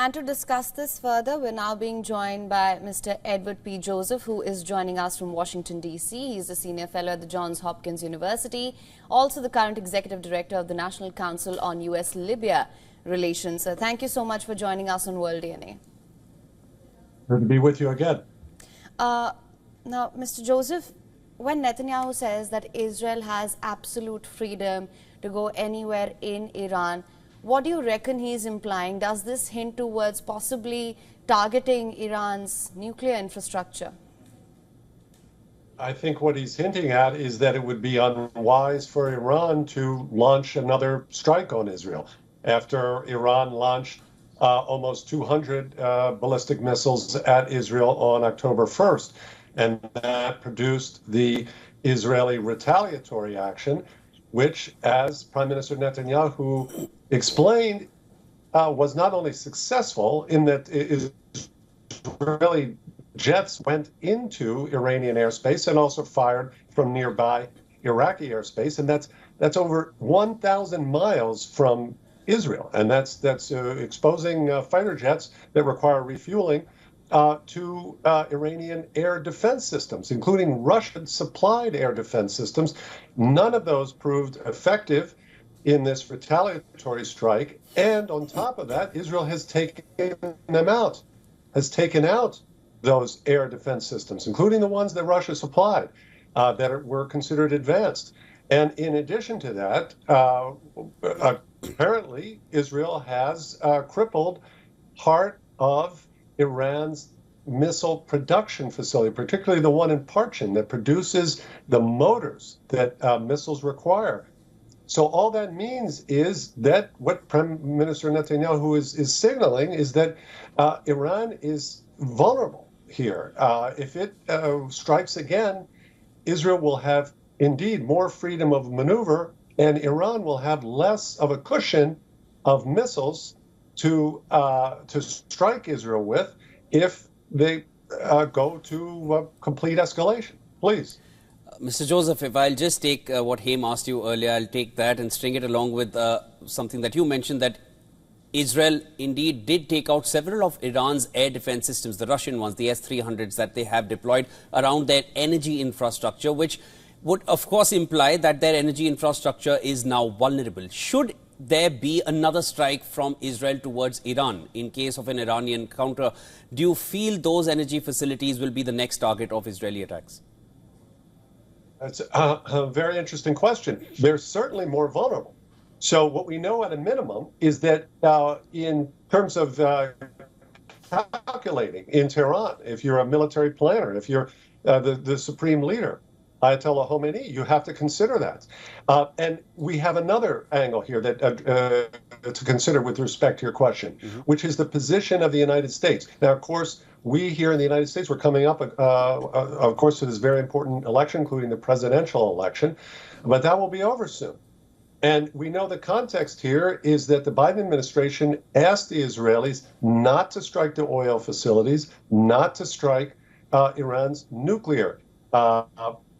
And to discuss this further, we're now being joined by Mr. Edward P. Joseph, who is joining us from Washington, D.C. He's a senior fellow at the Johns Hopkins University, also the current executive director of the National Council on U.S.-Libya Relations. So thank you so much for joining us on World DNA. Good to be with you again. Now, Mr. Joseph, when Netanyahu says that Israel has absolute freedom to go anywhere in Iran, what do you reckon he's implying? Does this hint towards possibly targeting Iran's nuclear infrastructure? I think what he's hinting at is that it would be unwise for Iran to launch another strike on Israel after Iran launched almost 200 ballistic missiles at Israel on October 1st. And that produced the Israeli retaliatory action, which, as Prime Minister Netanyahu explained, was not only successful in that Israeli jets went into Iranian airspace and also fired from nearby Iraqi airspace, and that's over 1,000 miles from Israel, and that's exposing fighter jets that require refueling to Iranian air defense systems, including Russian-supplied air defense systems. None of those proved effective in this retaliatory strike. And on top of that, Israel has taken them out, has taken out those air defense systems, including the ones that Russia supplied that were considered advanced. And in addition to that, apparently Israel has crippled part of Iran's missile production facility, particularly the one in Parchin that produces the motors that missiles require. So all that means is that what Prime Minister Netanyahu is signaling is that Iran is vulnerable here. If it strikes again, Israel will have indeed more freedom of maneuver, and Iran will have less of a cushion of missiles to strike Israel with if they go to complete escalation. Please. Mr. Joseph, if I'll just take what Haim asked you earlier, I'll take that and string it along with something that you mentioned, that Israel indeed did take out several of Iran's air defense systems, the Russian ones, the S-300s that they have deployed around their energy infrastructure, which would of course imply that their energy infrastructure is now vulnerable. Should there be another strike from Israel towards Iran in case of an Iranian counter, do you feel those energy facilities will be the next target of Israeli attacks? That's a very interesting question. They're certainly more vulnerable. So what we know at a minimum is that in terms of calculating in Tehran, if you're a military planner, if you're the supreme leader, Ayatollah Khomeini, you have to consider that. And we have another angle here that to consider with respect to your question, which is the position of the United States. Now, of course, we here in the United States, we're coming up, of course, to this very important election, including the presidential election, but that will be over soon. And we know the context here is that the Biden administration asked the Israelis not to strike the oil facilities, not to strike Iran's nuclear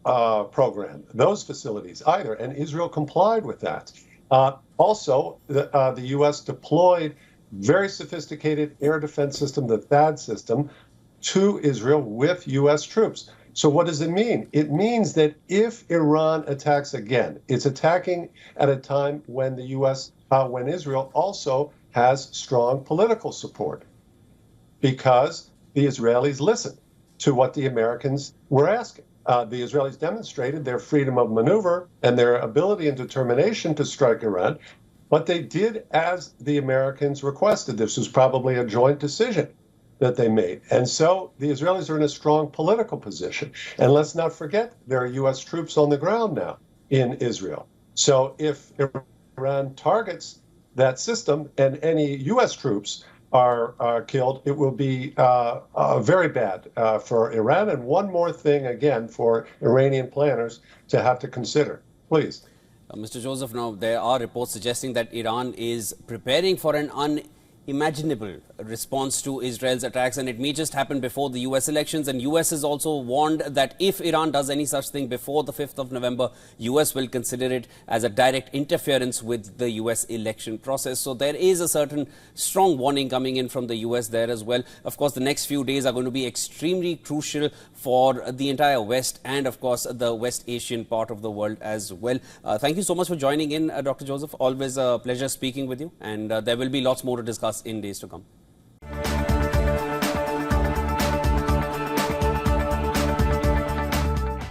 program, those facilities either, and Israel complied with that. Also, the U.S. deployed very sophisticated air defense system, the THAAD system, to Israel with U.S. troops. So what does it mean? It means that if Iran attacks again, it's attacking at a time when the U.S., when Israel also has strong political support, because the Israelis listened to what the Americans were asking. The Israelis demonstrated their freedom of maneuver and their ability and determination to strike Iran, but they did as the Americans requested. This was probably a joint decision that they made. And so the Israelis are in a strong political position. And let's not forget, there are U.S. troops on the ground now in Israel. So if Iran targets that system and any U.S. troops are killed, it will be very bad for Iran. And one more thing, again, for Iranian planners to have to consider. Please. Mr. Joseph, now there are reports suggesting that Iran is preparing for an imaginable response to Israel's attacks, and it may just happen before the US elections. And US has also warned that if Iran does any such thing before the 5th of November, US will consider it as a direct interference with the US election process. So there is a certain strong warning coming in from the US there as well. Of course, the next few days are going to be extremely crucial for the entire West and, of course, the West Asian part of the world as well. Thank you so much for joining in, Dr. Joseph. Always a pleasure speaking with you, and there will be lots more to discuss in days to come.